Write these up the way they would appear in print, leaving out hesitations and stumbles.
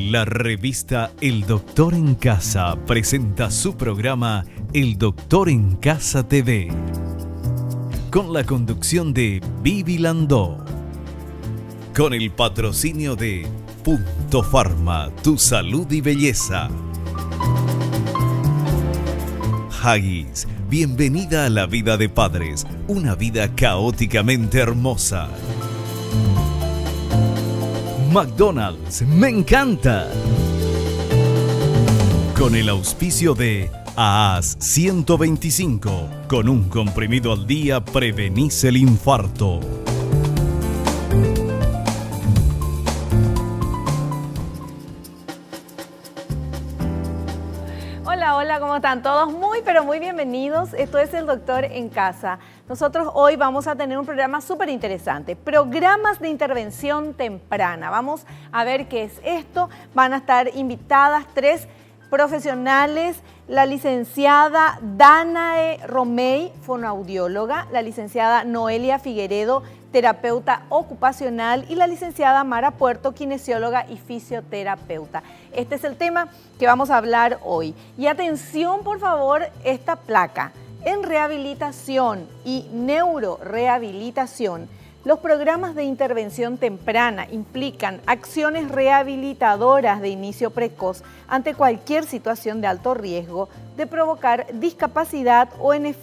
La revista El Doctor en Casa presenta su programa El Doctor en Casa TV, con la conducción de Vivi Landó, con el patrocinio de Punto Pharma, tu salud y belleza. Haggis, bienvenida a la vida de padres, una vida caóticamente hermosa. McDonald's, me encanta. Con el auspicio de AAS 125, con un comprimido al día prevenís el infarto. Hola, ¿cómo están todos? Muy, pero muy bienvenidos. Esto es El Doctor en Casa. Nosotros hoy vamos a tener un programa súper interesante. Programas de intervención temprana. Vamos a ver qué es esto. Van a estar invitadas 3 profesionales. La licenciada Danae Romey, fonoaudióloga. La licenciada Noelia Figueredo, terapeuta ocupacional, y la licenciada Mara Puerto, kinesióloga y fisioterapeuta. Este es el tema que vamos a hablar hoy. Y atención, por favor, esta placa. En rehabilitación y neurorehabilitación, los programas de intervención temprana implican acciones rehabilitadoras de inicio precoz ante cualquier situación de alto riesgo de provocar discapacidad o en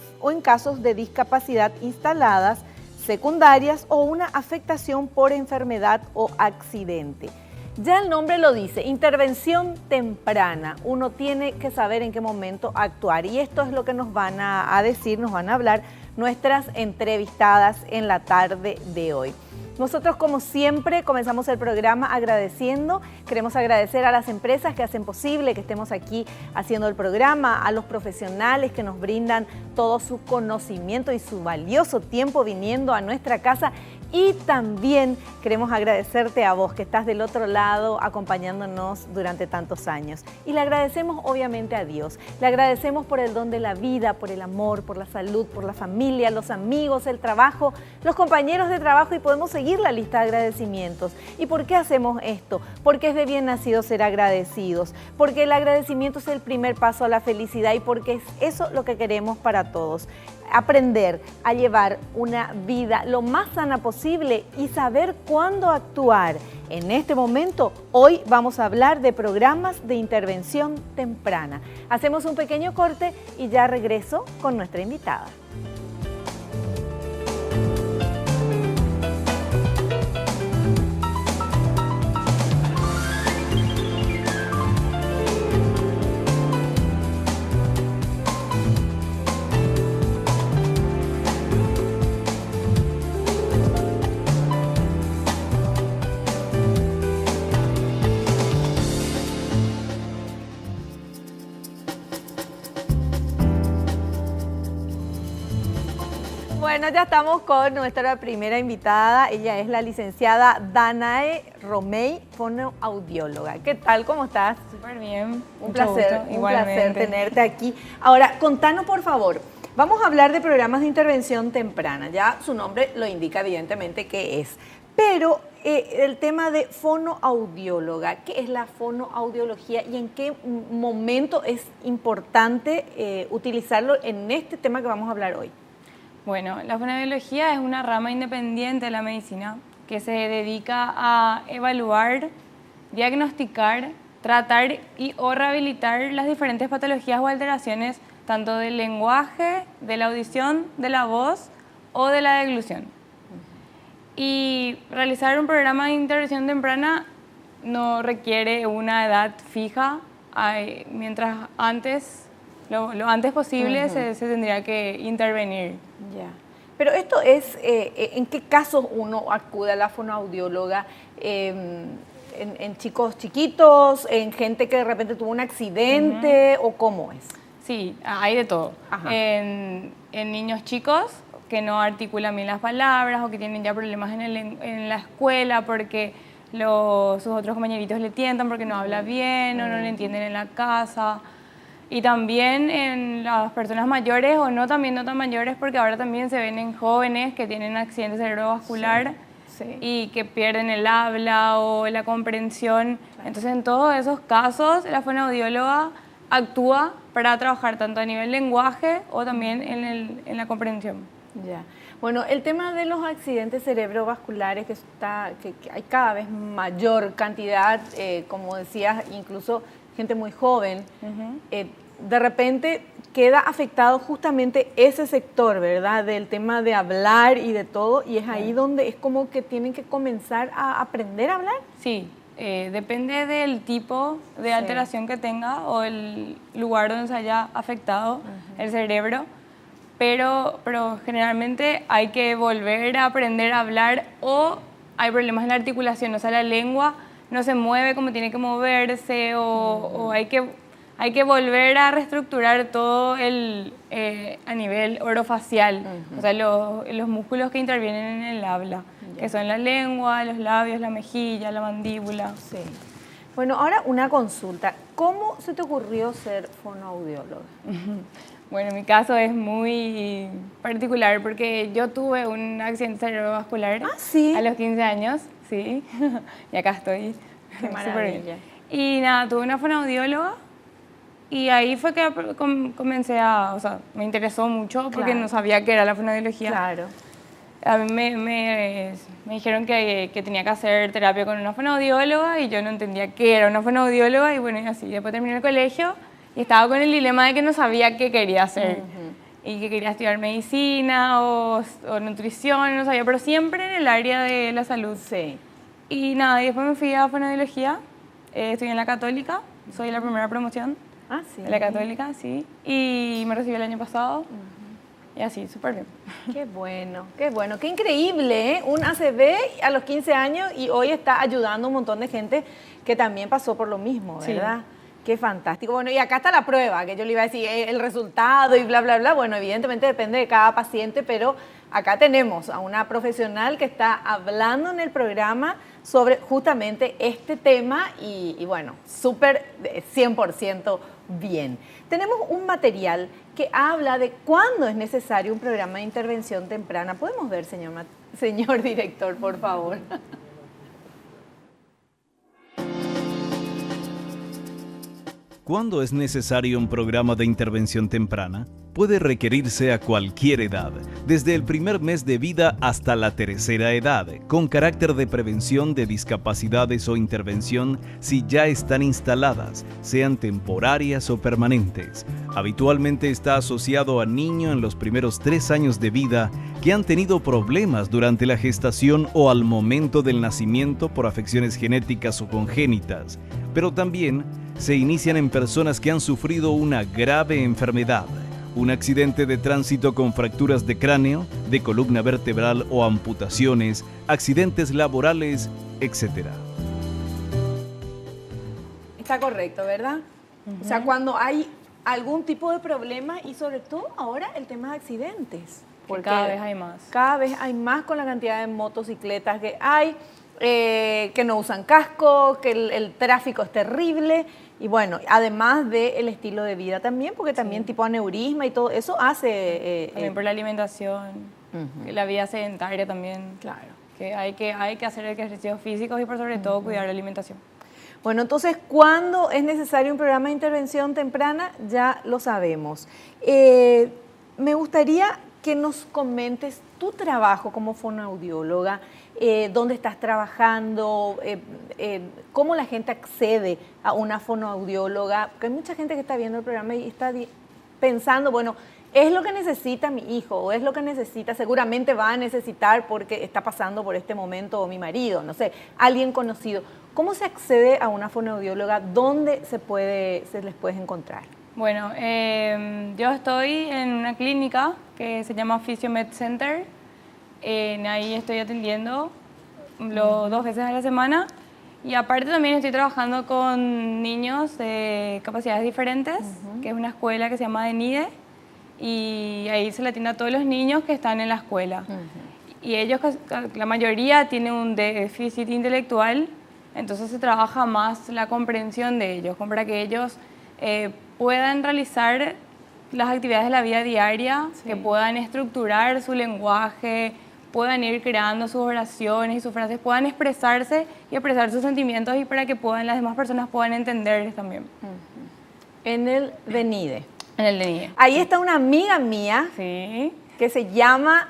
casos de discapacidad instaladas, secundarias o una afectación por enfermedad o accidente. Ya el nombre lo dice, intervención temprana. Uno tiene que saber en qué momento actuar, y esto es lo que nos van a decir, nos van a hablar nuestras entrevistadas en la tarde de hoy. Nosotros, como siempre, comenzamos el programa agradeciendo. Queremos agradecer a las empresas que hacen posible que estemos aquí haciendo el programa, a los profesionales que nos brindan todo su conocimiento y su valioso tiempo viniendo a nuestra casa. Y también queremos agradecerte a vos que estás del otro lado acompañándonos durante tantos años. Y le agradecemos obviamente a Dios. Le agradecemos por el don de la vida, por el amor, por la salud, por la familia, los amigos, el trabajo, los compañeros de trabajo, y podemos seguir la lista de agradecimientos. ¿Y por qué hacemos esto? Porque es de bien nacido ser agradecidos, porque el agradecimiento es el primer paso a la felicidad, y porque es eso lo que queremos para todos. Aprender a llevar una vida lo más sana posible y saber cuándo actuar. En este momento, hoy vamos a hablar de programas de intervención temprana. Hacemos un pequeño corte y ya regreso con nuestra invitada. Bueno, ya estamos con nuestra primera invitada. Ella es la licenciada Danae Romey, fonoaudióloga. ¿Qué tal? ¿Cómo estás? Súper bien. Un placer tenerte aquí. Ahora, contanos, por favor. Vamos a hablar de programas de intervención temprana. Ya su nombre lo indica evidentemente qué es. Pero el tema de fonoaudióloga, ¿qué es la fonoaudiología y en qué momento es importante utilizarlo en este tema que vamos a hablar hoy? Bueno, la fonoaudiología es una rama independiente de la medicina que se dedica a evaluar, diagnosticar, tratar y o rehabilitar las diferentes patologías o alteraciones tanto del lenguaje, de la audición, de la voz o de la deglución. Y realizar un programa de intervención temprana no requiere una edad fija, mientras antes, lo antes posible se tendría que intervenir. Ya. Pero esto es, ¿en qué casos uno acude a la fonoaudióloga? ¿En chicos chiquitos? ¿En gente que de repente tuvo un accidente? ¿O cómo es? Sí, hay de todo. En niños chicos que no articulan bien las palabras o que tienen ya problemas en la escuela porque sus otros compañeritos le tientan porque no habla bien o no le entienden en la casa. Y también en las personas mayores o no tan mayores, porque ahora también se ven en jóvenes que tienen accidente cerebrovascular Sí. y que pierden el habla o la comprensión. Claro. Entonces, en todos esos casos, la fonoaudióloga actúa para trabajar tanto a nivel lenguaje o también en la comprensión. Ya. Bueno, el tema de los accidentes cerebrovasculares, que hay cada vez mayor cantidad, como decías, incluso gente muy joven, de repente queda afectado justamente ese sector, ¿verdad? Del tema de hablar y de todo, y es ahí donde es como que tienen que comenzar a aprender a hablar. Sí, depende del tipo de alteración que tenga o el lugar donde se haya afectado el cerebro, pero generalmente hay que volver a aprender a hablar o hay problemas en la articulación, o sea, la lengua no se mueve como tiene que moverse o hay que volver a reestructurar todo a nivel orofacial, o sea, los músculos que intervienen en el habla, que son la lengua, los labios, la mejilla, la mandíbula. Sí. Bueno, ahora una consulta. ¿Cómo se te ocurrió ser fonoaudióloga? Bueno, mi caso es muy particular porque yo tuve un accidente cerebrovascular a los 15 años, sí, y acá estoy. Qué maravilla. Y nada, tuve una fonoaudióloga y ahí fue que comencé o sea, me interesó mucho porque no sabía qué era la fonoaudiología. Claro. A mí me dijeron que tenía que hacer terapia con una fonoaudióloga y yo no entendía qué era una fonoaudióloga y bueno, y así. Después terminé el colegio y estaba con el dilema de que no sabía qué quería hacer y que quería estudiar medicina o nutrición, no sabía, pero siempre en el área de la salud. Sí. Y nada, y después me fui a fonoaudiología, estudié en la Católica, soy la primera promoción Sí. de la Católica, sí, y me recibí el año pasado. Y así, súper bien. Qué bueno, qué increíble, ¿eh? Un ACV a los 15 años y hoy está ayudando a un montón de gente que también pasó por lo mismo, ¿verdad? Sí. Qué fantástico. Bueno, y acá está la prueba, que yo le iba a decir el resultado y bla, bla, bla. Bueno, evidentemente depende de cada paciente, pero acá tenemos a una profesional que está hablando en el programa sobre justamente este tema y bueno, súper 100% bien. Tenemos un material que habla de cuándo es necesario un programa de intervención temprana. ¿Podemos ver, señor director, por favor? ¿Cuándo es necesario un programa de intervención temprana? Puede requerirse a cualquier edad, desde el primer mes de vida hasta la tercera edad, con carácter de prevención de discapacidades o intervención si ya están instaladas, sean temporarias o permanentes. Habitualmente está asociado a niños en los primeros 3 años de vida que han tenido problemas durante la gestación o al momento del nacimiento por afecciones genéticas o congénitas, pero también se inician en personas que han sufrido una grave enfermedad, un accidente de tránsito con fracturas de cráneo, de columna vertebral o amputaciones, accidentes laborales, etc. Está correcto, ¿verdad? O sea, cuando hay algún tipo de problema y sobre todo ahora el tema de accidentes. Porque cada vez hay más. Cada vez hay más con la cantidad de motocicletas que hay, que no usan casco, que el tráfico es terrible. Y bueno, además del estilo de vida también, porque también tipo aneurisma y todo eso hace... también por la alimentación, la vida sedentaria también. Claro. Que hay que hacer ejercicios físicos y por sobre todo cuidar la alimentación. Bueno, entonces, ¿cuándo es necesario un programa de intervención temprana? Ya lo sabemos. Me gustaría que nos comentes tu trabajo como fonoaudióloga, dónde estás trabajando, cómo la gente accede a una fonoaudióloga, porque hay mucha gente que está viendo el programa y está pensando, bueno, es lo que necesita mi hijo o es lo que necesita, seguramente va a necesitar porque está pasando por este momento o mi marido, no sé, alguien conocido. ¿Cómo se accede a una fonoaudióloga? ¿Dónde se les puede encontrar? Bueno, yo estoy en una clínica que se llama Physiomed Center. Ahí estoy atendiendo 2 veces a la semana y aparte también estoy trabajando con niños de capacidades diferentes, que es una escuela que se llama DENIDE y ahí se le atiende a todos los niños que están en la escuela. Y ellos, la mayoría, tienen un déficit intelectual, entonces se trabaja más la comprensión de ellos, para que ellos puedan realizar las actividades de la vida diaria, que puedan estructurar su lenguaje, puedan ir creando sus oraciones y sus frases, puedan expresarse y expresar sus sentimientos y para que las demás personas puedan entenderles también. En el DENIDE. En el DENIDE. Ahí está una amiga mía Sí. que se llama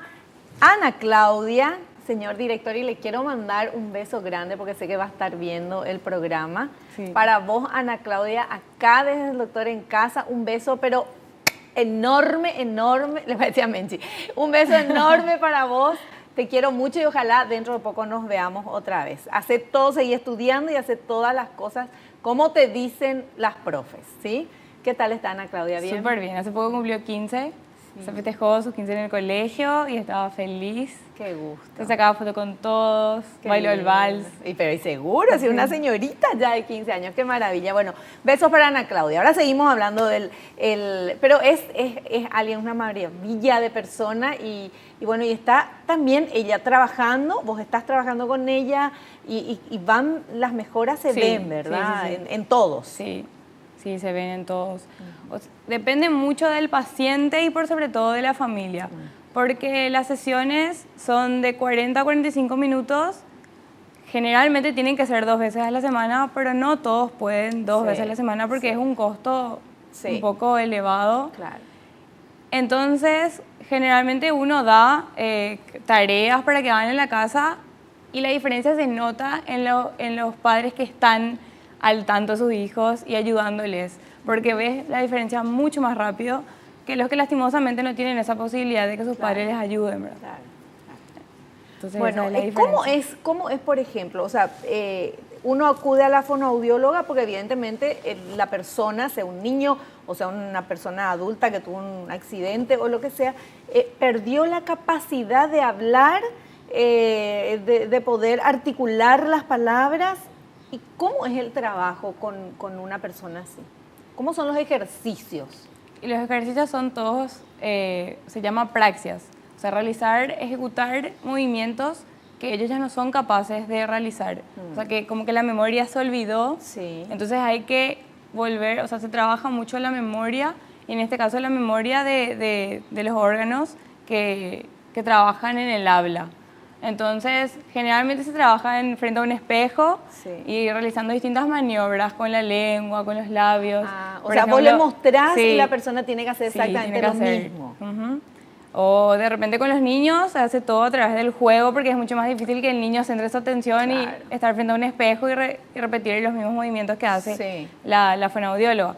Ana Claudia, señor director, y le quiero mandar un beso grande porque sé que va a estar viendo el programa. Sí. Para vos, Ana Claudia, acá desde el Doctor en Casa, un beso, pero enorme, enorme, le decía a Menchi, un beso enorme para vos. Te quiero mucho y ojalá dentro de poco nos veamos otra vez. Hacé todo, seguí estudiando y hacé todas las cosas como te dicen las profes, ¿sí? ¿Qué tal está Ana Claudia? ¿Bien? Súper bien. Hace poco cumplió 15. Se festejó sus 15 en el colegio y estaba feliz. Qué gusto. Se sacaba foto con todos, Qué bailó el lindo. vals. Pero y seguro, si una señorita ya de 15 años, qué maravilla. Bueno, besos para Ana Claudia. Ahora seguimos hablando pero es alguien, una maravilla de persona y bueno, y está también ella trabajando, vos estás trabajando con ella y van, las mejoras se Sí, ven, ¿verdad? sí, sí, sí. En todos. Sí, sí, se ven en todos. Depende mucho del paciente y por sobre todo de la familia, porque las sesiones son de 40 a 45 minutos. Generalmente tienen que ser 2 veces a la semana, pero no todos pueden 2 veces a la semana porque es un costo un poco elevado. Claro. Entonces, generalmente uno da tareas para que hagan en la casa y la diferencia se nota en los padres que están al tanto de sus hijos y ayudándoles, porque ves la diferencia mucho más rápido que los que lastimosamente no tienen esa posibilidad de que sus padres les ayuden, ¿verdad? Claro. Entonces, Bueno, esa es la diferencia. ¿cómo es, por ejemplo? O sea, uno acude a la fonoaudióloga porque evidentemente la persona, sea un niño o sea una persona adulta que tuvo un accidente o lo que sea, perdió la capacidad de hablar, de poder articular las palabras. ¿Y cómo es el trabajo con una persona así? ¿Cómo son los ejercicios? Y los ejercicios son todos, se llama praxias, o sea, ejecutar movimientos que ellos ya no son capaces de realizar. O sea, que como que la memoria se olvidó, Sí. entonces hay que volver, o sea, se trabaja mucho la memoria, y en este caso la memoria de los órganos que trabajan en el habla. Entonces, generalmente se trabaja frente a un espejo y realizando distintas maniobras con la lengua, con los labios. O sea, vos le mostrás y la persona tiene que hacer exactamente lo mismo. O de repente con los niños se hace todo a través del juego porque es mucho más difícil que el niño centre su atención y estar frente a un espejo y repetir los mismos movimientos que hace la fonoaudióloga.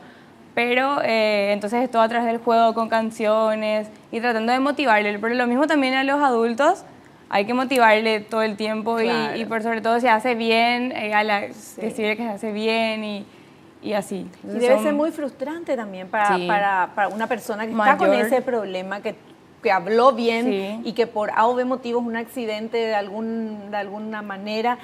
Pero entonces es todo a través del juego con canciones y tratando de motivarle. Pero lo mismo también a los adultos. Hay que motivarle todo el tiempo y por sobre todo si hace bien, decirle que se hace bien y así. Entonces y debe ser muy frustrante también para una persona que está con ese problema, que habló bien y que por A o B motivos, un accidente de alguna manera,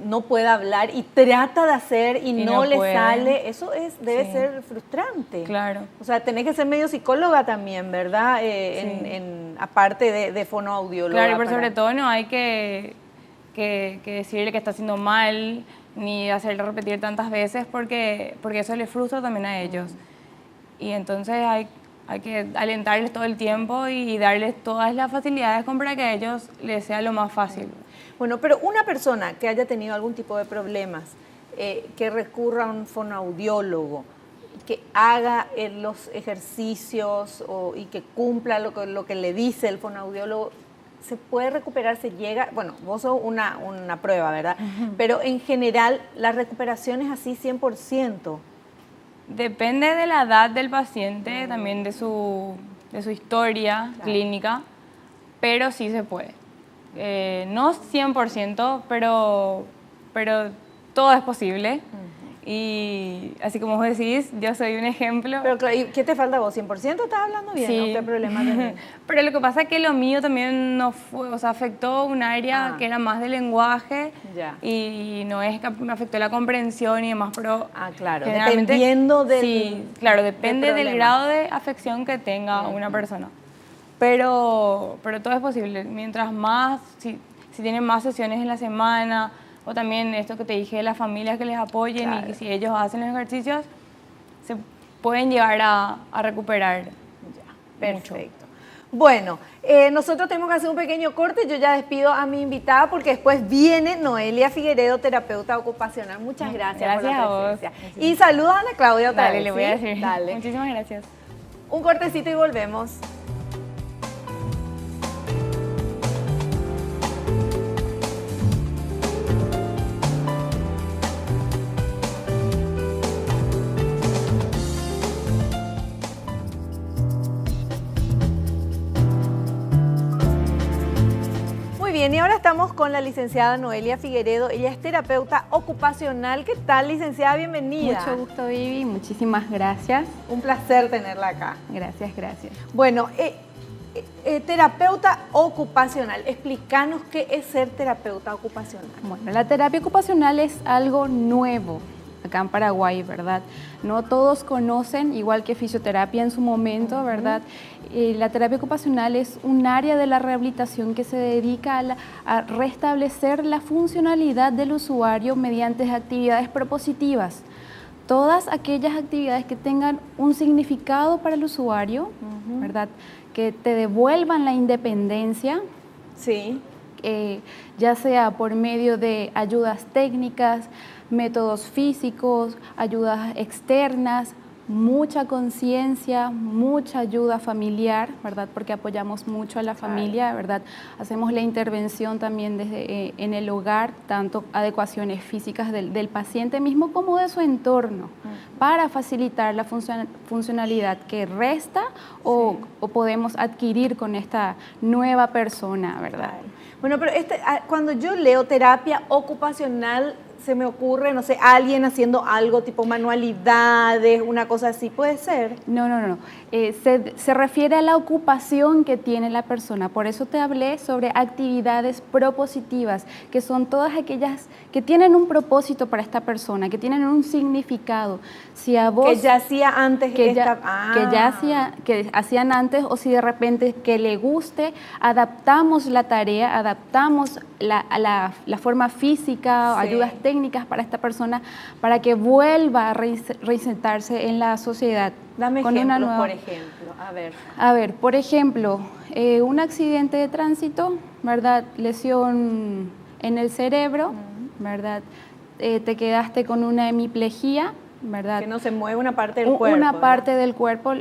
no puede hablar y trata de hacer y no le sale. Eso debe ser frustrante. Claro. O sea, tenés que ser medio psicóloga también, ¿verdad? Aparte de fonoaudióloga. Claro, pero sobre todo no hay que decirle que está haciendo mal ni hacerle repetir tantas veces porque eso le frustra también a ellos. Y entonces hay que alentarles todo el tiempo y darles todas las facilidades para que a ellos les sea lo más fácil. Bueno, pero una persona que haya tenido algún tipo de problemas, que recurra a un fonoaudiólogo, que haga los ejercicios y que cumpla lo que le dice el fonoaudiólogo, ¿se puede recuperar? ¿Se llega? Bueno, vos sos una prueba, ¿verdad? Pero en general, la recuperación es así 100%. Depende de la edad del paciente, también de su historia clínica, pero sí se puede. No 100%, pero todo es posible. Y así como vos decís, yo soy un ejemplo. Pero claro, ¿y qué te falta vos? ¿100% estás hablando bien? Sí. ¿No? ¿Qué problema tenés? Pero lo que pasa es que lo mío también no fue, o sea, afectó un área que era más de lenguaje y no es que me afectó la comprensión y demás, pero claro, generalmente, dependiendo del sí, claro, depende del grado de afección que tenga una persona. Pero todo es posible. Mientras más, si tienen más sesiones en la semana, o también esto que te dije de las familias que les apoyen y si ellos hacen los ejercicios, se pueden llegar a recuperar. Perfecto. Bueno, nosotros tenemos que hacer un pequeño corte. Yo ya despido a mi invitada porque después viene Noelia Figueredo, terapeuta ocupacional. Muchas gracias por la presencia. Y saludos a Ana Claudia otra vez. Dale, le voy a decir. Dale. Muchísimas gracias. Un cortecito y volvemos. Bien, y ahora estamos con la licenciada Noelia Figueredo. Ella es terapeuta ocupacional. ¿Qué tal, licenciada? Bienvenida. Mucho gusto, Vivi. Muchísimas gracias. Un placer tenerla acá. Gracias, gracias. Bueno, terapeuta ocupacional. Explícanos qué es ser terapeuta ocupacional. Bueno, la terapia ocupacional es algo nuevo acá en Paraguay, ¿verdad? No todos conocen, igual que fisioterapia en su momento, ¿verdad? La terapia ocupacional es un área de la rehabilitación que se dedica a restablecer la funcionalidad del usuario mediante actividades propositivas. Todas aquellas actividades que tengan un significado para el usuario, ¿verdad? Que te devuelvan la independencia. Sí. Ya sea por medio de ayudas técnicas, métodos físicos, ayudas externas, mucha conciencia, mucha ayuda familiar, ¿verdad? Porque apoyamos mucho a la familia, ¿verdad? Hacemos la intervención también desde en el hogar, tanto adecuaciones físicas del paciente mismo como de su entorno, para facilitar la funcionalidad que resta o podemos adquirir con esta nueva persona, ¿verdad? Bueno, pero cuando yo leo terapia ocupacional, se me ocurre, no sé, alguien haciendo algo tipo manualidades, una cosa así, ¿puede ser? No. Se refiere a la ocupación que tiene la persona. Por eso te hablé sobre actividades propositivas, que son todas aquellas que tienen un propósito para esta persona, que tienen un significado. Si a vos, que ya hacía antes que hacían antes, o si de repente que le guste, adaptamos la tarea, adaptamos la forma física, sí, ayudas técnicas para esta persona, para que vuelva a reinsertarse en la sociedad. Dame con ejemplos, una nueva... por ejemplo. A ver, por ejemplo, un accidente de tránsito, ¿verdad? Lesión en el cerebro, ¿verdad? Te quedaste con una hemiplegia, ¿verdad? Que no se mueve una parte del cuerpo. Una parte del cuerpo,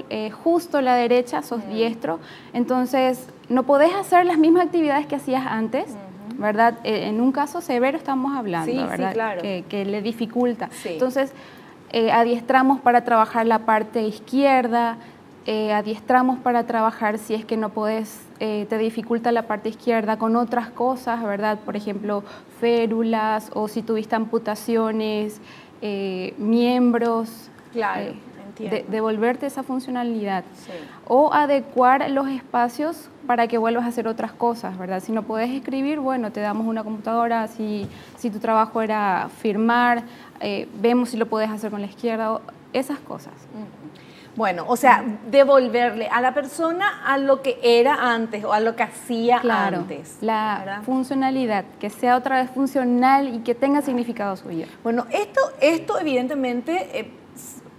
justo la derecha, sos diestro. Entonces, no podés hacer las mismas actividades que hacías antes, ¿verdad? En un caso severo estamos hablando, ¿verdad? Sí, claro. Que le dificulta. Sí. Entonces, adiestramos para trabajar la parte izquierda, adiestramos para trabajar si es que no podés, te dificulta la parte izquierda con otras cosas, ¿verdad? Por ejemplo, férulas, o si tuviste amputaciones, miembros. Claro, entiendo. Devolverte esa funcionalidad. Sí. O adecuar los espacios para que vuelvas a hacer otras cosas, ¿verdad? Si no podés escribir, bueno, te damos una computadora. Si tu trabajo era firmar, vemos si lo podés hacer con la izquierda, o esas cosas. Bueno, o sea, devolverle a la persona a lo que era antes o a lo que hacía antes. La ¿verdad? Funcionalidad, que sea otra vez funcional y que tenga significado suyo. Bueno, esto evidentemente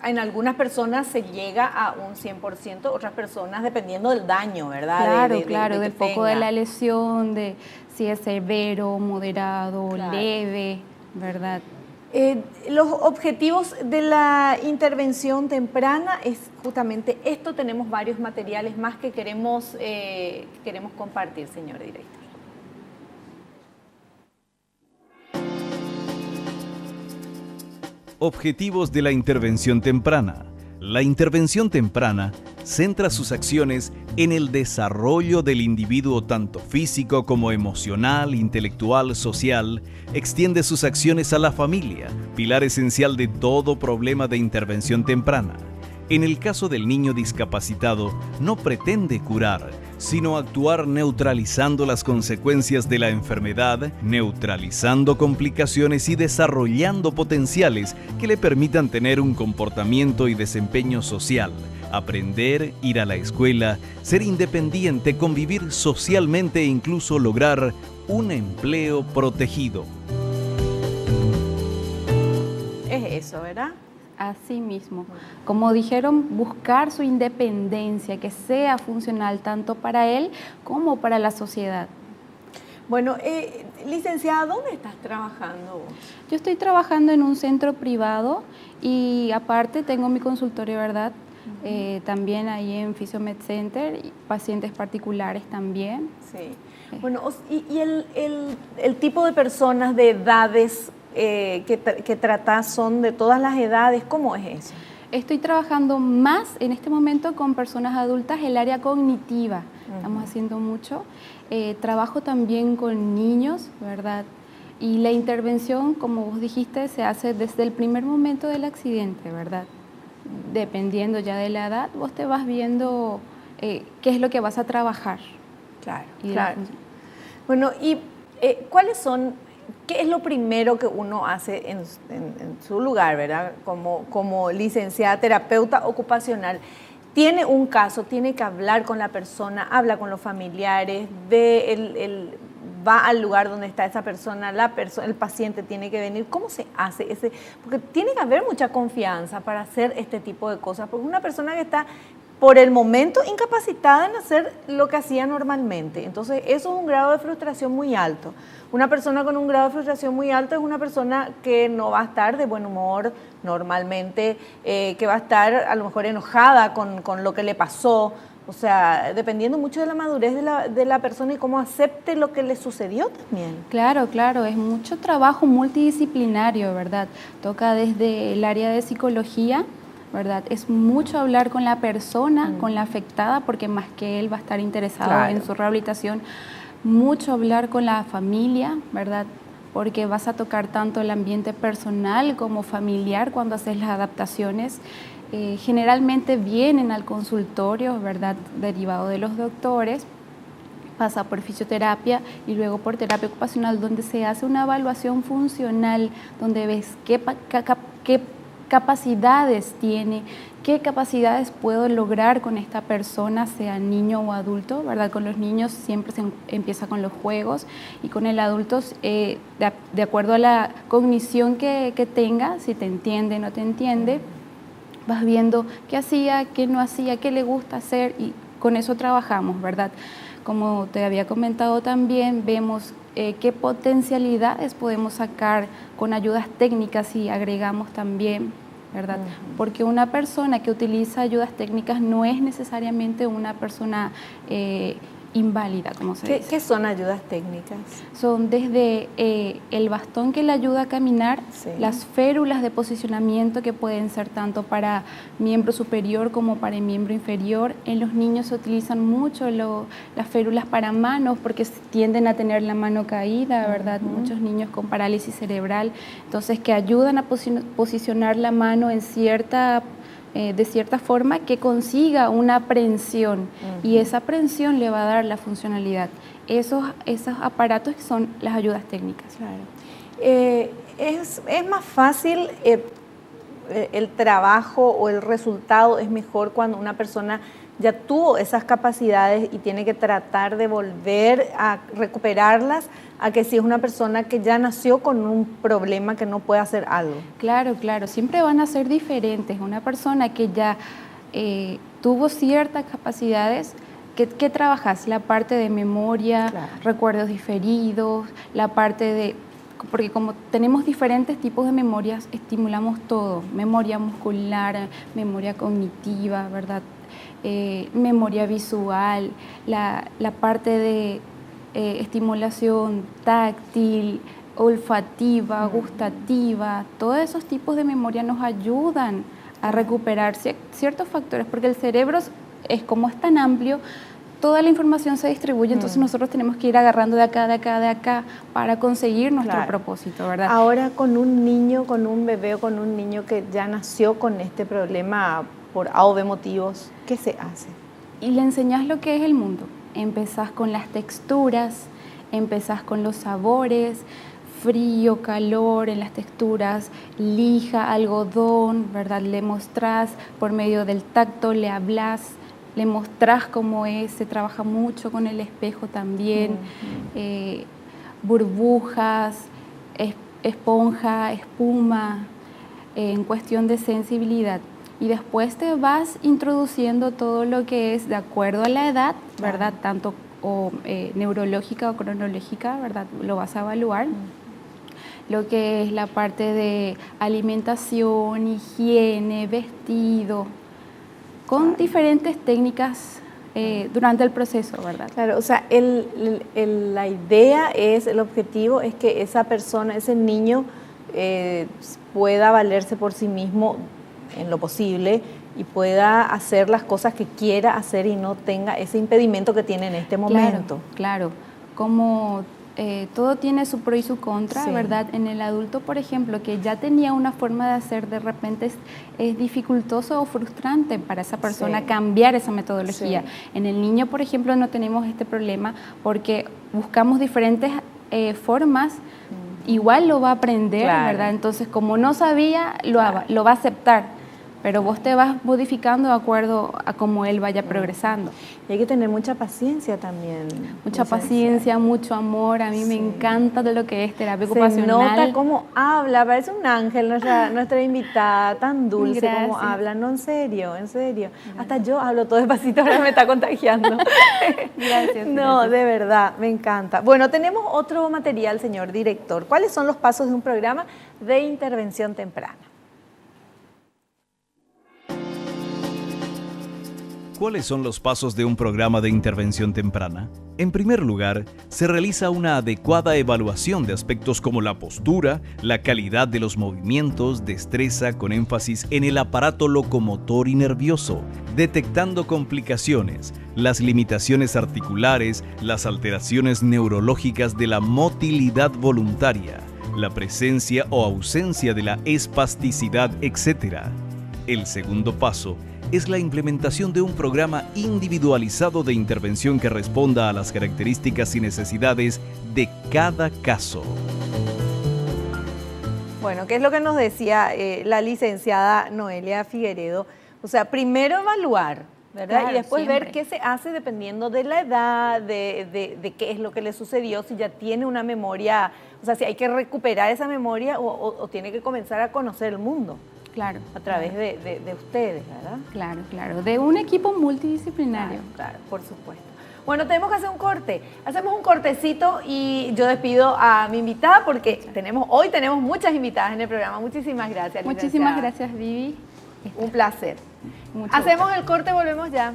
en algunas personas se llega a un 100%, otras personas dependiendo del daño, ¿verdad? Claro, del foco de la lesión, de si es severo, moderado, leve, ¿verdad? Los objetivos de la intervención temprana es justamente esto. Tenemos varios materiales más que queremos compartir, señor director. Objetivos de la intervención temprana. La intervención temprana centra sus acciones en el desarrollo del individuo tanto físico como emocional, intelectual, social. Extiende sus acciones a la familia, pilar esencial de todo problema de intervención temprana. En el caso del niño discapacitado, no pretende curar, sino actuar neutralizando las consecuencias de la enfermedad, neutralizando complicaciones y desarrollando potenciales que le permitan tener un comportamiento y desempeño social, aprender, ir a la escuela, ser independiente, convivir socialmente e incluso lograr un empleo protegido. Es eso, ¿verdad? Así mismo. Como dijeron, buscar su independencia, que sea funcional tanto para él como para la sociedad. Bueno, licenciada, ¿dónde estás trabajando vos? Yo estoy trabajando en un centro privado y aparte tengo mi consultorio, ¿verdad? También ahí en Fisiomed Center, y pacientes particulares también. Sí. Bueno, y el tipo de personas de edades que tratás son de todas las edades, ¿cómo es eso? Estoy trabajando más en este momento con personas adultas, el área cognitiva. Estamos haciendo mucho. Trabajo también con niños, ¿verdad? Y la intervención, como vos dijiste, se hace desde el primer momento del accidente, ¿verdad? Dependiendo ya de la edad, vos te vas viendo qué es lo que vas a trabajar. Claro, Y claro. Bueno, y ¿qué es lo primero que uno hace en su lugar, ¿verdad? Como licenciada terapeuta ocupacional. Tiene un caso, tiene que hablar con la persona, habla con los familiares, va al lugar donde está esa persona, el paciente tiene que venir. ¿Cómo se hace porque tiene que haber mucha confianza para hacer este tipo de cosas, porque una persona que está por el momento incapacitada en hacer lo que hacía normalmente. Entonces, eso es un grado de frustración muy alto. Una persona con un grado de frustración muy alto es una persona que no va a estar de buen humor normalmente, que va a estar a lo mejor enojada con lo que le pasó. O sea, dependiendo mucho de la madurez de la persona y cómo acepte lo que le sucedió también. Claro, claro, es mucho trabajo multidisciplinario, ¿verdad? Toca desde el área de psicología, ¿verdad? Es mucho hablar con la persona, con la afectada, porque más que él va a estar interesado en su rehabilitación. Mucho hablar con la familia, ¿verdad? Porque vas a tocar tanto el ambiente personal como familiar cuando haces las adaptaciones. Generalmente vienen al consultorio, ¿verdad? Derivado de los doctores, pasa por fisioterapia y luego por terapia ocupacional, donde se hace una evaluación funcional, donde ves qué capacidades tiene, qué capacidades puedo lograr con esta persona, sea niño o adulto, ¿verdad? Con los niños siempre se empieza con los juegos y con el adulto, de acuerdo a la cognición que tenga, si te entiende o no te entiende, vas viendo qué hacía, qué no hacía, qué le gusta hacer y con eso trabajamos, ¿verdad? Como te había comentado también, vemos qué potencialidades podemos sacar con ayudas técnicas y agregamos también, ¿verdad? Porque una persona que utiliza ayudas técnicas no es necesariamente una persona inválida, como se dice. ¿Qué son ayudas técnicas? Son desde el bastón que le ayuda a caminar, las férulas de posicionamiento que pueden ser tanto para miembro superior como para el miembro inferior. En los niños se utilizan mucho las férulas para manos porque tienden a tener la mano caída, ¿verdad? Muchos niños con parálisis cerebral, entonces que ayudan a posicionar la mano en de cierta forma que consiga una prensión y esa prensión le va a dar la funcionalidad. Esos aparatos son las ayudas técnicas. Claro. Es más fácil, el trabajo o el resultado es mejor cuando una persona ya tuvo esas capacidades y tiene que tratar de volver a recuperarlas, a que si es una persona que ya nació con un problema que no puede hacer algo. Claro, claro, siempre van a ser diferentes. Una persona que ya tuvo ciertas capacidades, ¿qué trabajas? La parte de memoria, recuerdos diferidos, la parte de... Porque como tenemos diferentes tipos de memorias, estimulamos todo, memoria muscular, memoria cognitiva, ¿verdad? Memoria visual, la parte de estimulación táctil, olfativa, gustativa, todos esos tipos de memoria nos ayudan a recuperar ciertos factores, porque el cerebro es tan amplio, toda la información se distribuye, entonces nosotros tenemos que ir agarrando de acá, para conseguir nuestro propósito, ¿verdad? Ahora con un niño, con un bebé o con un niño que ya nació con este problema por A o B motivos, ¿qué se hace? Y le enseñas lo que es el mundo. Empezás con las texturas, empezás con los sabores, frío, calor en las texturas, lija, algodón, ¿verdad? Le mostrás por medio del tacto, le hablas, le mostrás cómo es, se trabaja mucho con el espejo también, burbujas, esponja, espuma, en cuestión de sensibilidad. Y después te vas introduciendo todo lo que es de acuerdo a la edad, ¿verdad? Tanto neurológica o cronológica, ¿verdad? Lo vas a evaluar. Lo que es la parte de alimentación, higiene, vestido, con diferentes técnicas durante el proceso, ¿verdad? Claro, o sea, la idea es, el objetivo es que esa persona, ese niño pueda valerse por sí mismo en lo posible y pueda hacer las cosas que quiera hacer y no tenga ese impedimento que tiene en este momento. Claro, como todo tiene su pro y su contra, Sí. ¿verdad? En el adulto, por ejemplo, que ya tenía una forma de hacer, de repente es dificultoso o frustrante para esa persona Sí. cambiar esa metodología. Sí. En el niño, por ejemplo, no tenemos este problema porque buscamos diferentes formas. Igual lo va a aprender, Claro. ¿verdad? Entonces, como no sabía, lo va a aceptar. Pero vos te vas modificando de acuerdo a cómo él vaya progresando. Y hay que tener mucha paciencia también. Mucha licenciada. paciencia, mucho amor. A mí me encanta de lo que es terapia Se ocupacional. nota cómo habla, parece un ángel nuestra invitada, tan dulce como Gracias. habla. No, en serio, en serio. Hasta yo hablo todo despacito, ahora me está contagiando. Gracias. No, gracias. de verdad, me encanta. Bueno, tenemos otro material, señor director. ¿Cuáles son los pasos de un programa de intervención temprana? ¿Cuáles son los pasos de un programa de intervención temprana? En primer lugar, se realiza una adecuada evaluación de aspectos como la postura, la calidad de los movimientos, destreza con énfasis en el aparato locomotor y nervioso, detectando complicaciones, las limitaciones articulares, las alteraciones neurológicas de la motilidad voluntaria, la presencia o ausencia de la espasticidad, etc. El segundo paso es la implementación de un programa individualizado de intervención que responda a las características y necesidades de cada caso. Bueno, ¿qué es lo que nos decía la licenciada Noelia Figueredo? O sea, primero evaluar, ¿verdad? Claro, Y después siempre. ver qué se hace dependiendo de la edad, de qué es lo que le sucedió, si ya tiene una memoria, o sea, si hay que recuperar esa memoria o tiene que comenzar a conocer el mundo Claro. a través de ustedes, ¿verdad? Claro. De un equipo multidisciplinario. Claro, por supuesto. Bueno, tenemos que hacer un corte. Hacemos un cortecito y yo despido a mi invitada porque hoy tenemos muchas invitadas en el programa. Muchísimas gracias, Muchísimas licenciada. gracias, Vivi. Un placer. Mucho Hacemos gusto. el corte, volvemos ya.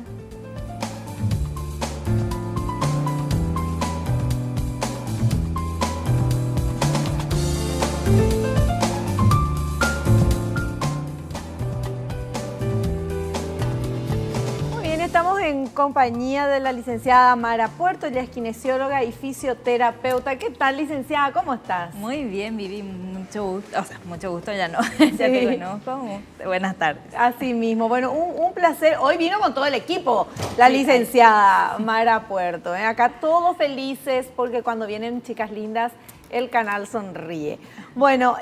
Muy bien, estamos en compañía de la licenciada Mara Puerto, ella es kinesióloga y fisioterapeuta. ¿Qué tal, licenciada? ¿Cómo estás? Muy bien, Vivi, mucho gusto, o sea, mucho gusto ya no, ya te conozco, buenas tardes. Así mismo, bueno, un placer. Hoy vino con todo el equipo la licenciada Mara Puerto. Acá todos felices porque cuando vienen chicas lindas el canal sonríe. Bueno,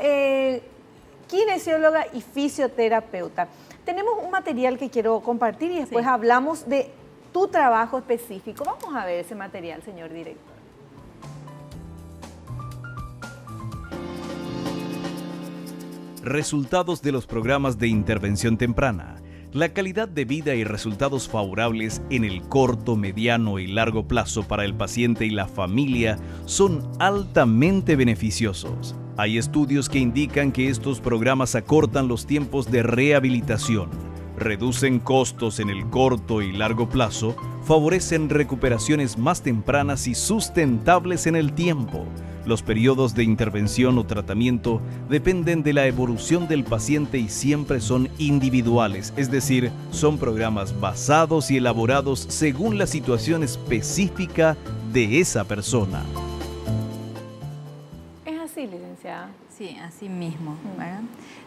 kinesióloga y fisioterapeuta. Tenemos un material que quiero compartir y después hablamos de tu trabajo específico. Vamos a ver ese material, señor director. Resultados de los programas de intervención temprana. La calidad de vida y resultados favorables en el corto, mediano y largo plazo para el paciente y la familia son altamente beneficiosos. Hay estudios que indican que estos programas acortan los tiempos de rehabilitación, reducen costos en el corto y largo plazo, favorecen recuperaciones más tempranas y sustentables en el tiempo. Los periodos de intervención o tratamiento dependen de la evolución del paciente y siempre son individuales, es decir, son programas basados y elaborados según la situación específica de esa persona. Es así, licenciada. Sí, así mismo, ¿verdad?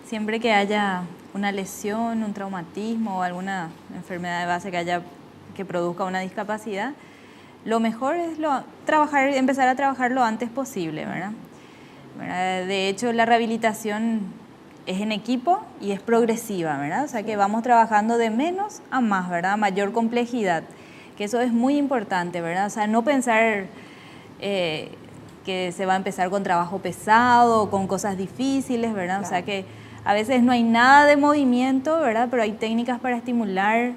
Siempre que haya una lesión, un traumatismo o alguna enfermedad de base que produzca una discapacidad, lo mejor es empezar a trabajar lo antes posible, ¿verdad? De hecho, la rehabilitación es en equipo y es progresiva, ¿verdad? O sea que vamos trabajando de menos a más, ¿verdad? Mayor complejidad, que eso es muy importante, ¿verdad? O sea, no pensar que se va a empezar con trabajo pesado, con cosas difíciles, ¿verdad? Claro. O sea que A veces no hay nada de movimiento, ¿verdad? Pero hay técnicas para estimular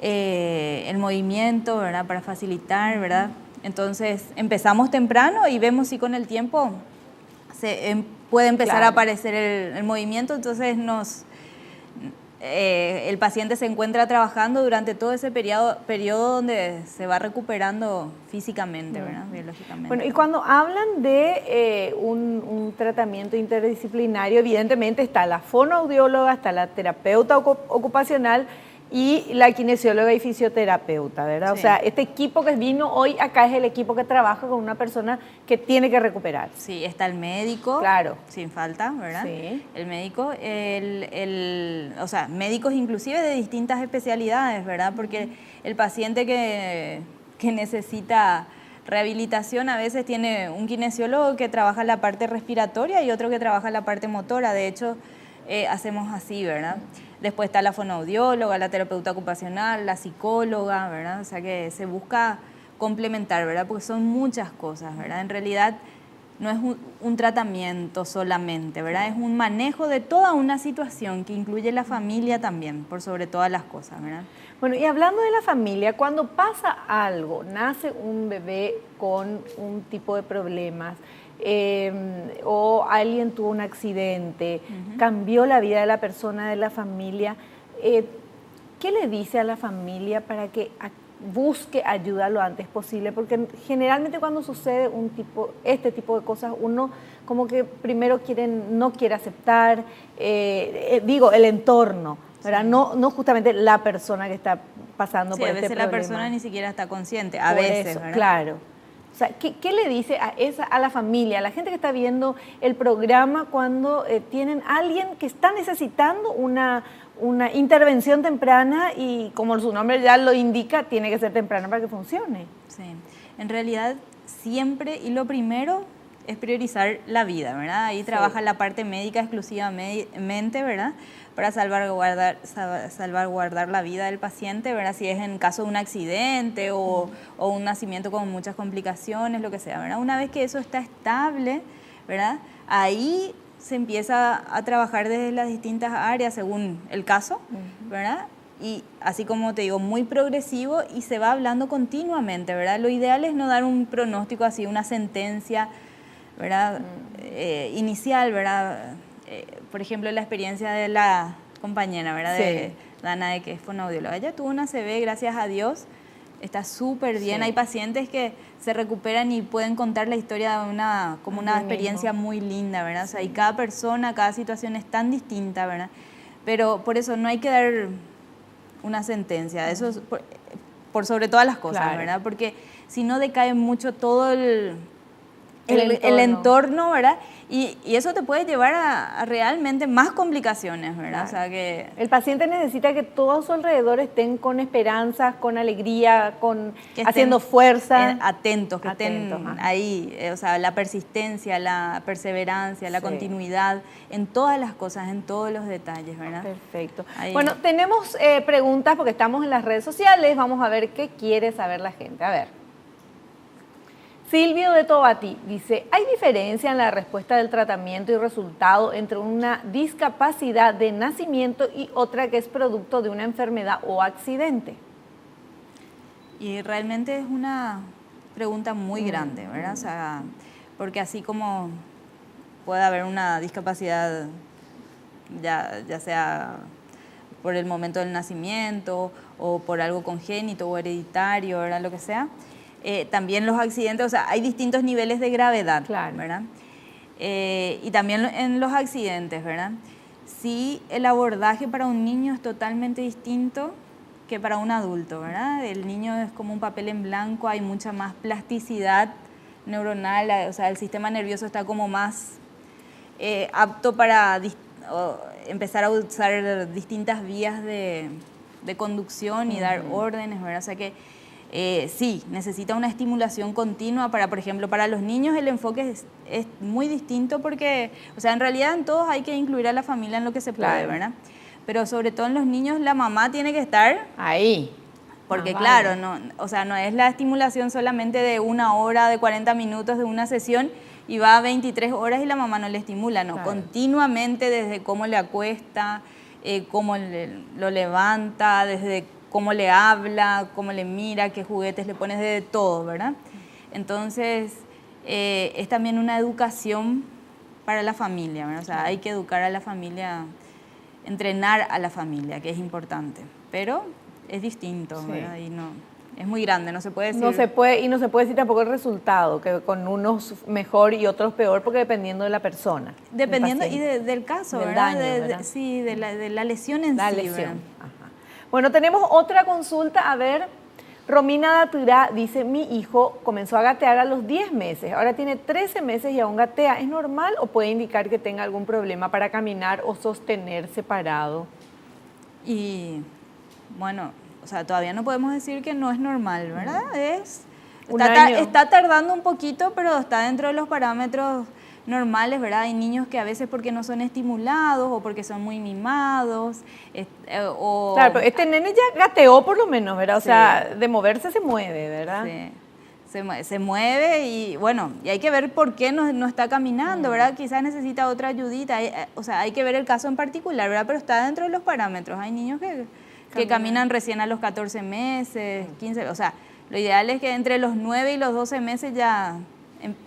el movimiento, ¿verdad? Para facilitar, ¿verdad? Entonces empezamos temprano y vemos si con el tiempo puede empezar a aparecer el movimiento, entonces el paciente se encuentra trabajando durante todo ese periodo donde se va recuperando físicamente, ¿verdad? Biológicamente. Bueno, y cuando hablan de un tratamiento interdisciplinario, evidentemente está la fonoaudióloga, está la terapeuta ocupacional y la kinesióloga y fisioterapeuta, ¿verdad? Sí. O sea, este equipo que vino hoy acá es el equipo que trabaja con una persona que tiene que recuperar. Sí, está el médico, claro, sin falta, ¿verdad? Sí. El médico, o sea, médicos inclusive de distintas especialidades, ¿verdad? Porque el paciente que necesita rehabilitación a veces tiene un kinesiólogo que trabaja la parte respiratoria y otro que trabaja la parte motora. De hecho, hacemos así, ¿verdad? Después está la fonoaudióloga, la terapeuta ocupacional, la psicóloga, ¿verdad? O sea que se busca complementar, ¿verdad? Porque son muchas cosas, ¿verdad? En realidad no es un tratamiento solamente, ¿verdad? Es un manejo de toda una situación que incluye la familia también, por sobre todas las cosas, ¿verdad? Bueno, y hablando de la familia, cuando pasa algo, nace un bebé con un tipo de problemas, o alguien tuvo un accidente, cambió la vida de la persona, de la familia, ¿qué le dice a la familia para que busque ayuda lo antes posible? Porque generalmente cuando sucede este tipo de cosas, uno como que primero no quiere aceptar, el entorno, ¿verdad? Sí. No justamente la persona que está pasando por este problema. A veces la persona ni siquiera está consciente, a veces, ¿verdad? Claro. O sea, ¿qué le dice a la familia, a la gente que está viendo el programa cuando tienen a alguien que está necesitando una intervención temprana y como su nombre ya lo indica, tiene que ser temprana para que funcione? Sí, en realidad siempre y lo primero es priorizar la vida, ¿verdad? Ahí trabaja la parte médica exclusivamente, ¿verdad? Para salvaguardar la vida del paciente, ¿verdad? Si es en caso de un accidente o un nacimiento con muchas complicaciones, lo que sea, ¿verdad? Una vez que eso está estable, ¿verdad? Ahí se empieza a trabajar desde las distintas áreas según el caso, ¿verdad? Y así como te digo, muy progresivo y se va hablando continuamente, ¿verdad? Lo ideal es no dar un pronóstico así, una sentencia, ¿verdad? Inicial, ¿verdad? Por ejemplo, la experiencia de la compañera, ¿verdad? Sí. De Dana, de que es fonoaudióloga. Ella tuvo una ACV, gracias a Dios, está súper bien. Sí. Hay pacientes que se recuperan y pueden contar la historia de una experiencia muy linda, ¿verdad? O sea, y cada persona, cada situación es tan distinta, ¿verdad? Pero por eso no hay que dar una sentencia, eso es por sobre todas las cosas, claro, ¿verdad? Porque si no decae mucho todo el entorno, ¿verdad? Y eso te puede llevar a realmente más complicaciones, ¿verdad? Claro. O sea que el paciente necesita que todos a su alrededor estén con esperanzas, con alegría, haciendo fuerza. Atentos, que estén ahí. O sea, la persistencia, la perseverancia, la continuidad en todas las cosas, en todos los detalles, ¿verdad? Perfecto. Ahí. Bueno, tenemos preguntas porque estamos en las redes sociales. Vamos a ver qué quiere saber la gente. A ver. Silvio de Tobati dice, ¿hay diferencia en la respuesta del tratamiento y resultado entre una discapacidad de nacimiento y otra que es producto de una enfermedad o accidente? Y realmente es una pregunta muy grande, ¿verdad? O sea, porque así como puede haber una discapacidad, ya sea por el momento del nacimiento o por algo congénito o hereditario, ¿verdad? Lo que sea. También los accidentes, o sea, hay distintos niveles de gravedad, claro, ¿verdad? Y también en los accidentes, ¿verdad? Sí, el abordaje para un niño es totalmente distinto que para un adulto, ¿verdad? El niño es como un papel en blanco, hay mucha más plasticidad neuronal, o sea, el sistema nervioso está como más apto para empezar a usar distintas vías de conducción y dar órdenes, ¿verdad? O sea que sí, necesita una estimulación continua por ejemplo, para los niños el enfoque es muy distinto porque, o sea, en realidad en todos hay que incluir a la familia en lo que se puede, claro, ¿verdad? Pero sobre todo en los niños la mamá tiene que estar ahí. Porque claro, no, o sea, no es la estimulación solamente de 1 hora, de 40 minutos de una sesión y va 23 horas y la mamá no le estimula, no, Claro. continuamente desde cómo le acuesta, cómo lo levanta, desde cómo le habla, cómo le mira, qué juguetes le pones, de todo, ¿verdad? Entonces, es también una educación para la familia, ¿verdad? O sea, hay que educar a la familia, entrenar a la familia, que es importante, pero es distinto, Sí. ¿verdad? Y no, es muy grande, no se puede decir. No se puede decir tampoco el resultado, que con unos mejor y otros peor, porque dependiendo de la persona. del Dependiendo y paciente. del caso, Del ¿verdad? daño, ¿verdad? Sí, de la lesión en La sí, lesión. ¿verdad? Ajá. Bueno, tenemos otra consulta. A ver, Romina Daturá dice, mi hijo comenzó a gatear a los 10 meses, ahora tiene 13 meses y aún gatea. ¿Es normal o puede indicar que tenga algún problema para caminar o sostenerse parado? Y bueno, o sea, todavía no podemos decir que no es normal, ¿verdad? Un año. Está tardando un poquito, pero está dentro de los parámetros normales, ¿verdad? Hay niños que a veces porque no son estimulados o porque son muy mimados, o... Claro, pero este nene ya gateó por lo menos, ¿verdad? O Sí. sea, de moverse se mueve, ¿verdad? Sí. Se mueve y bueno, y hay que ver por qué no está caminando, ¿verdad? Quizás necesita otra ayudita, o sea, hay que ver el caso en particular, ¿verdad? Pero está dentro de los parámetros. Hay niños que caminan recién a los 14 meses, 15, o sea, lo ideal es que entre los 9 y los 12 meses ya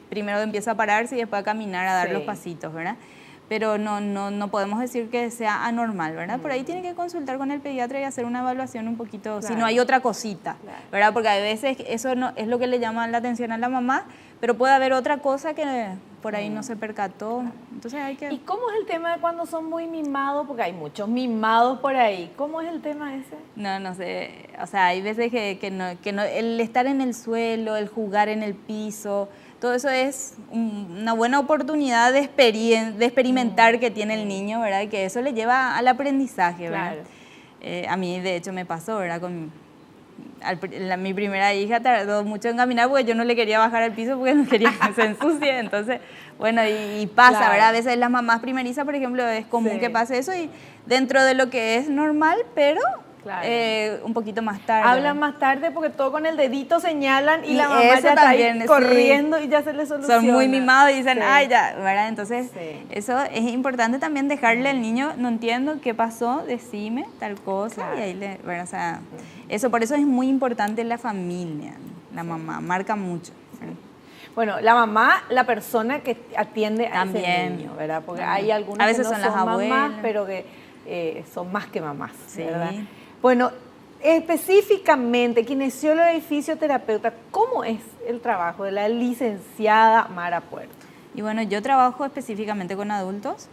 primero empieza a pararse y después a caminar, a dar Sí. los pasitos, ¿verdad? Pero no podemos decir que sea anormal, ¿verdad? Por ahí tiene que consultar con el pediatra y hacer una evaluación un poquito, si Claro. no hay otra cosita, Claro. ¿verdad? Porque a veces eso no es lo que le llama la atención a la mamá, pero puede haber otra cosa que por ahí no se percató. Entonces hay que... ¿Y cómo es el tema de cuando son muy mimados? Porque hay muchos mimados por ahí. ¿Cómo es el tema ese? No sé, o sea, hay veces que no, el estar en el suelo, el jugar en el piso, todo eso es una buena oportunidad de experimentar que tiene el niño, ¿verdad? Y que eso le lleva al aprendizaje, ¿verdad? Claro. A mí, de hecho, me pasó, ¿verdad? Mi primera hija tardó mucho en caminar porque yo no le quería bajar al piso porque no quería que se ensucie. Entonces, bueno, y pasa, Claro. ¿verdad? A veces las mamás primerizas, por ejemplo, es común Sí. que pase eso y dentro de lo que es normal, pero Claro. un poquito más tarde. Hablan más tarde porque todo con el dedito señalan y Y la mamá eso ya está también, ahí sí. corriendo y ya se le soluciona. Son muy mimados y dicen, Sí. ay, ya, ¿verdad? Entonces, Sí. eso es importante también dejarle al niño, no entiendo qué pasó, decime tal cosa, Claro. y ahí ¿verdad? O sea, por eso es muy importante la familia, la mamá, marca mucho. ¿verdad? Bueno, la mamá, la persona que atiende a ese También. niño, ¿verdad? Porque También. hay algunas A veces que no son las mamás, abuelas. pero que son más que mamás, Sí. ¿verdad? Bueno, específicamente, kinesióloga y fisioterapeuta, ¿cómo es el trabajo de la licenciada Mara Puerto? Y bueno, yo trabajo específicamente con adultos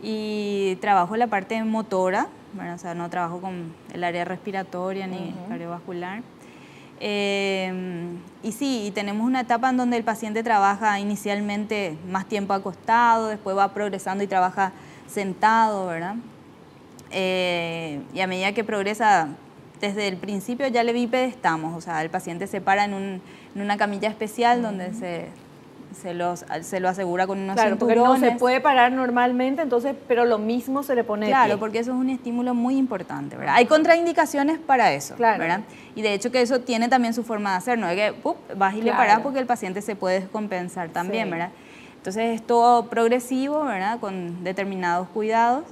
y trabajo la parte motora, ¿verdad? O sea, no trabajo con el área respiratoria ni cardiovascular. Y sí, y tenemos una etapa en donde el paciente trabaja inicialmente más tiempo acostado, después va progresando y trabaja sentado, ¿verdad? Y a medida que progresa, desde el principio ya le bipedestamos, o sea, el paciente se para en una camilla especial donde se lo asegura con unos Claro, porque no cinturones. se puede parar normalmente, entonces, pero lo mismo se le pone de Claro, pie. porque eso es un estímulo muy importante, ¿verdad? Hay contraindicaciones para eso, Claro. ¿verdad? Y de hecho que eso tiene también su forma de hacer, no es que vas y le Claro. parás porque el paciente se puede descompensar también, Sí. ¿verdad? Entonces es todo progresivo, ¿verdad? Con determinados cuidados,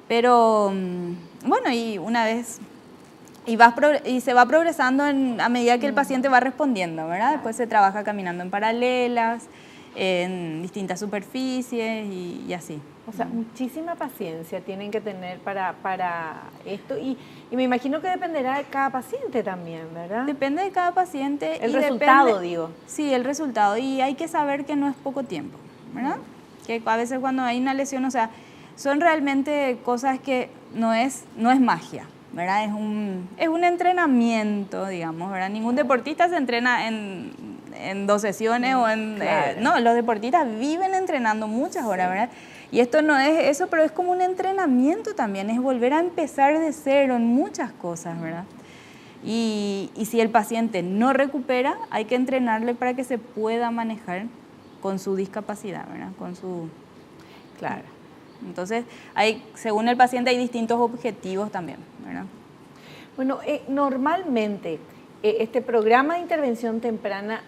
pero bueno, y una vez... Y se va progresando a medida que el paciente va respondiendo, ¿verdad? Después se trabaja caminando en paralelas, en distintas superficies y así. O sea, muchísima paciencia tienen que tener para esto y me imagino que dependerá de cada paciente también, ¿verdad? Depende de cada paciente. El y resultado, digo. Sí, el resultado. Y hay que saber que no es poco tiempo, ¿verdad? Que a veces cuando hay una lesión, o sea, son realmente cosas que no es magia, ¿verdad? Es un entrenamiento, digamos, ¿verdad? Ningún deportista se entrena en 2 sesiones o en... Claro. no, los deportistas viven entrenando muchas horas, ¿verdad? Y esto no es eso, pero es como un entrenamiento también, es volver a empezar de cero en muchas cosas, ¿verdad? Y si el paciente no recupera, hay que entrenarle para que se pueda manejar con su discapacidad, ¿verdad? Con su... Claro. Entonces, según el paciente hay distintos objetivos también, ¿verdad? Bueno, normalmente este programa de intervención temprana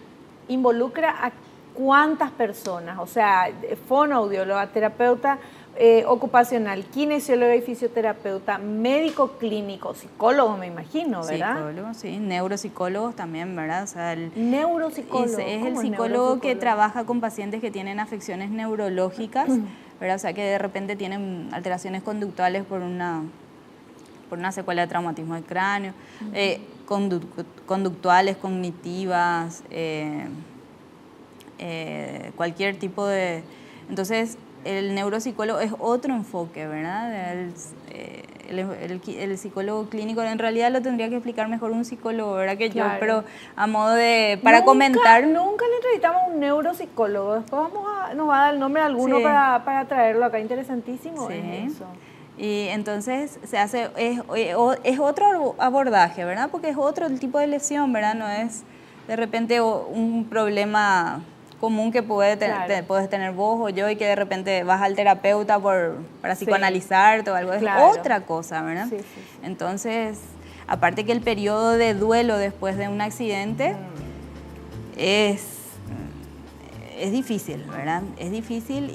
involucra a ¿cuántas personas? O sea, fonoaudióloga, terapeuta ocupacional, kinesióloga y fisioterapeuta, médico clínico, psicólogo, me imagino, ¿verdad? Psicólogo, sí, neuropsicólogos también, ¿verdad? O sea, Neuropsicólogo. Es el psicólogo que trabaja con pacientes que tienen afecciones neurológicas, ¿verdad? O sea, que de repente tienen alteraciones conductuales por una secuela de traumatismo del cráneo, conductuales, cognitivas, cualquier tipo de... Entonces, el neuropsicólogo es otro enfoque, ¿verdad? El psicólogo clínico en realidad lo tendría que explicar mejor un psicólogo, ¿verdad? Que claro. yo, pero a modo de... para comentar... Nunca le entrevistamos a un neuropsicólogo, después nos va a dar el nombre de alguno para traerlo acá, interesantísimo es eso. Y entonces se hace, es otro abordaje, ¿verdad? Porque es otro tipo de lesión, ¿verdad? No es de repente un problema común que puedes tener vos o yo y que de repente vas al terapeuta para psicoanalizarte o algo. Es otra cosa, ¿verdad? Sí. Entonces, aparte que el periodo de duelo después de un accidente es difícil, ¿verdad? Es difícil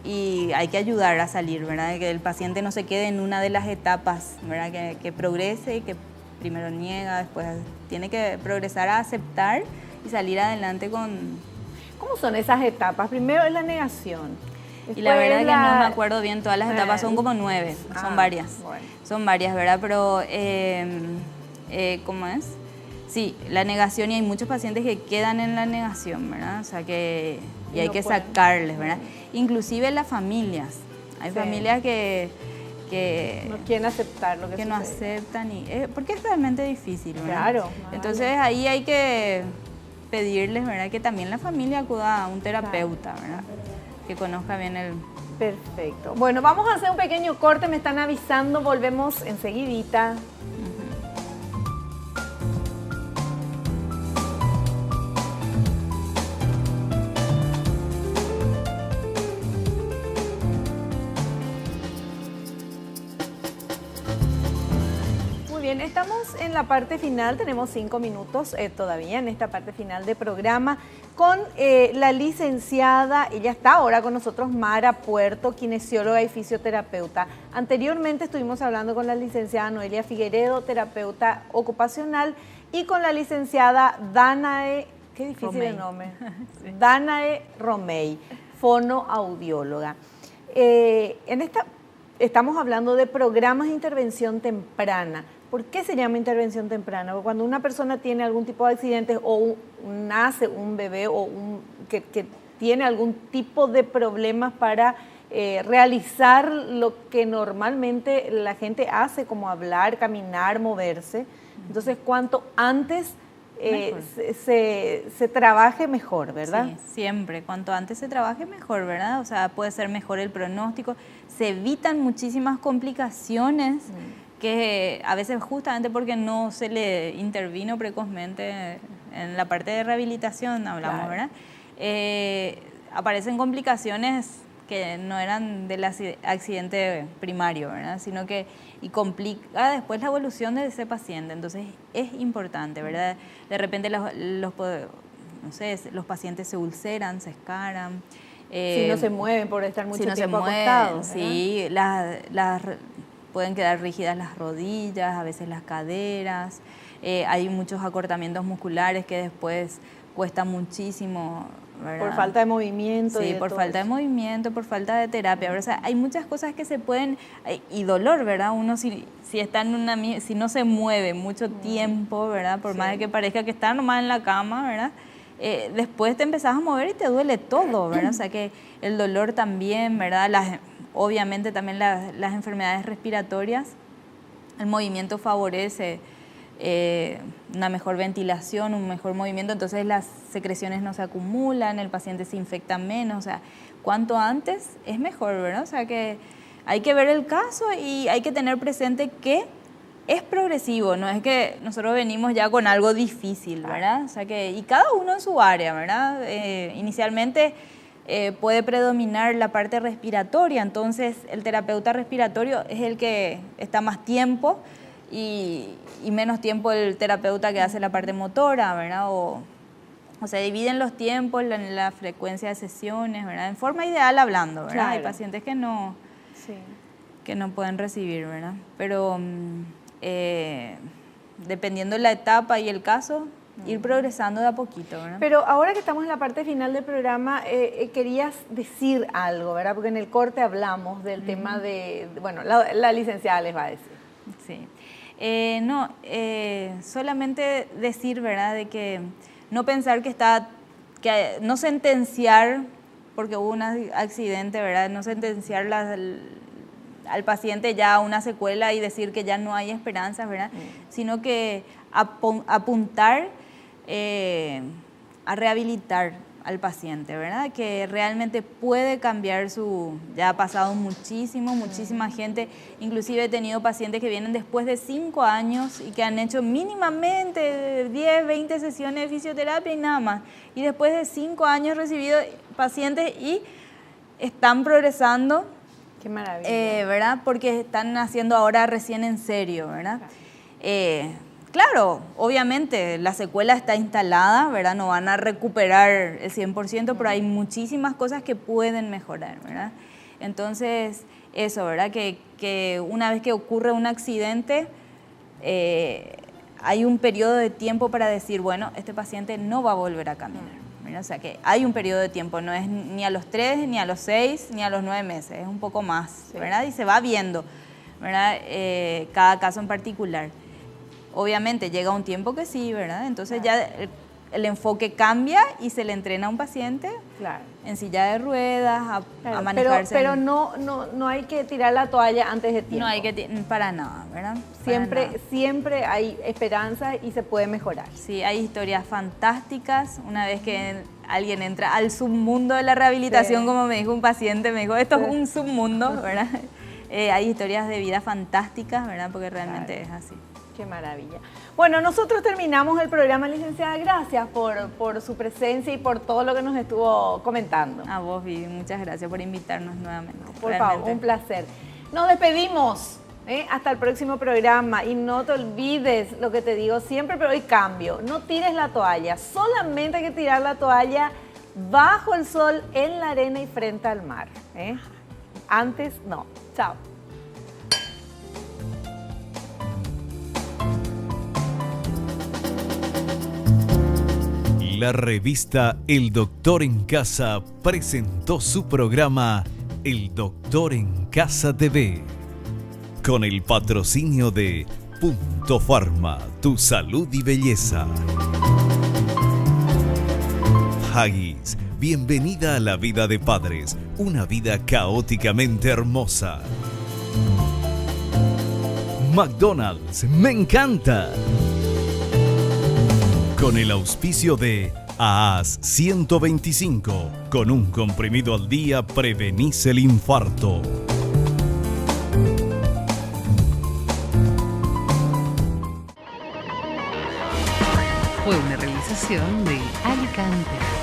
y hay que ayudar a salir, ¿verdad? Que el paciente no se quede en una de las etapas, ¿verdad? Que progrese y que primero niega, después tiene que progresar a aceptar y salir adelante con... ¿Cómo son esas etapas? Primero es la negación. Y la verdad que no me acuerdo bien todas las etapas, son como 9, son varias. Bueno. Son varias, ¿verdad? Pero, ¿cómo es? Sí, la negación, y hay muchos pacientes que quedan en la negación, ¿verdad? O sea que... Y hay que sacarles, ¿verdad? Inclusive las familias. Hay familias que no quieren aceptar lo que no aceptan, porque es realmente difícil, ¿verdad? Claro. Entonces ahí hay que pedirles, ¿verdad? Que también la familia acuda a un terapeuta, ¿verdad? Que conozca bien el... Perfecto. Bueno, vamos a hacer un pequeño corte, me están avisando, volvemos enseguidita. Bien, estamos en la parte final, tenemos 5 minutos todavía en esta parte final de programa con la licenciada, ella está ahora con nosotros, Mara Puerto, kinesióloga y fisioterapeuta. Anteriormente estuvimos hablando con la licenciada Noelia Figueredo, terapeuta ocupacional, y con la licenciada Danae, qué difícil el nombre, sí. Danae Romey, fonoaudióloga. Estamos hablando de programas de intervención temprana. ¿Por qué se llama intervención temprana? Porque cuando una persona tiene algún tipo de accidente o nace un bebé o que tiene algún tipo de problemas para realizar lo que normalmente la gente hace, como hablar, caminar, moverse. Entonces, cuanto antes se trabaje mejor, ¿verdad? Sí, siempre. Cuanto antes se trabaje mejor, ¿verdad? O sea, puede ser mejor el pronóstico. Se evitan muchísimas complicaciones que a veces justamente porque no se le intervino precozmente en la parte de rehabilitación, hablamos, ¿verdad? Aparecen complicaciones que no eran del accidente primario, ¿verdad? Sino que complica después la evolución de ese paciente. Entonces es importante, ¿verdad? De repente los pacientes se ulceran, se escaran. Si no se mueven por estar mucho tiempo acostados. Sí, pueden quedar rígidas las rodillas, a veces las caderas. Hay muchos acortamientos musculares que después cuesta muchísimo, ¿verdad? Por falta de movimiento. Sí, por falta de movimiento, por falta de terapia. O sea, hay muchas cosas que se pueden... Y dolor, ¿verdad? Uno si está si no se mueve mucho tiempo, ¿verdad? Por más de que parezca que está nomás en la cama, ¿verdad? Después te empezás a mover y te duele todo, ¿verdad? O sea que el dolor también, ¿verdad? Obviamente también las enfermedades respiratorias, el movimiento favorece una mejor ventilación, un mejor movimiento, entonces las secreciones no se acumulan, el paciente se infecta menos, o sea, cuanto antes es mejor, ¿verdad? O sea que hay que ver el caso y hay que tener presente que es progresivo, no es que nosotros venimos ya con algo difícil, ¿verdad? O sea que, y cada uno en su área, ¿verdad? Inicialmente puede predominar la parte respiratoria, entonces el terapeuta respiratorio es el que está más tiempo y menos tiempo el terapeuta que hace la parte motora, ¿verdad? O sea, dividen los tiempos, la frecuencia de sesiones, ¿verdad? En forma ideal hablando, ¿verdad? Claro. Hay pacientes que no pueden recibir, ¿verdad? Pero dependiendo de la etapa y el caso, ir progresando de a poquito, ¿verdad? Pero ahora que estamos en la parte final del programa, querías decir algo, ¿verdad? Porque en el corte hablamos del tema de, bueno, la licenciada les va a decir. Sí. Solamente decir, ¿verdad? De que no pensar que no sentenciar, porque hubo un accidente, ¿verdad? No sentenciar al paciente ya a una secuela y decir que ya no hay esperanzas, ¿verdad? Sino que apuntar a rehabilitar al paciente, ¿verdad? Que realmente puede cambiar ya ha pasado muchísima gente, inclusive he tenido pacientes que vienen después de 5 años y que han hecho mínimamente 10, 20 sesiones de fisioterapia y nada más. Y después de 5 años recibido pacientes y están progresando. Qué maravilla. ¿Verdad? Porque están haciendo ahora recién en serio, ¿verdad? Claro, obviamente la secuela está instalada, ¿verdad? No van a recuperar el 100%, pero hay muchísimas cosas que pueden mejorar, ¿verdad? Entonces, eso, ¿verdad? Que una vez que ocurre un accidente, hay un periodo de tiempo para decir, bueno, este paciente no va a volver a caminar, ¿verdad? O sea que hay un periodo de tiempo, no es ni a los 3, ni a los 6, ni a los 9 meses, es un poco más, ¿verdad? Y se va viendo, ¿verdad? Cada caso en particular. Obviamente llega un tiempo que sí, ¿verdad? Entonces ya el enfoque cambia y se le entrena a un paciente en silla de ruedas, a manejarse. Pero no hay que tirar la toalla antes de tiempo. No hay que para nada, ¿verdad? Siempre hay esperanza y se puede mejorar. Sí, hay historias fantásticas. Una vez que alguien entra al submundo de la rehabilitación, como me dijo un paciente, me dijo, esto es un submundo, ¿verdad? Hay historias de vida fantásticas, ¿verdad? Porque realmente es así. Qué maravilla. Bueno, nosotros terminamos el programa, licenciada. Gracias por su presencia y por todo lo que nos estuvo comentando. A vos, Vivi, muchas gracias por invitarnos nuevamente. Por favor, un placer. Nos despedimos. Hasta el próximo programa. Y no te olvides lo que te digo siempre, pero hoy cambio. No tires la toalla. Solamente hay que tirar la toalla bajo el sol, en la arena y frente al mar. Antes, no. Chao. La revista El Doctor en Casa presentó su programa El Doctor en Casa TV, con el patrocinio de Punto Pharma, tu salud y belleza. Haggis, bienvenida a la vida de padres, una vida caóticamente hermosa. McDonald's, me encanta. Con el auspicio de AAS 125, con un comprimido al día prevenís el infarto. Fue una realización de Alicante.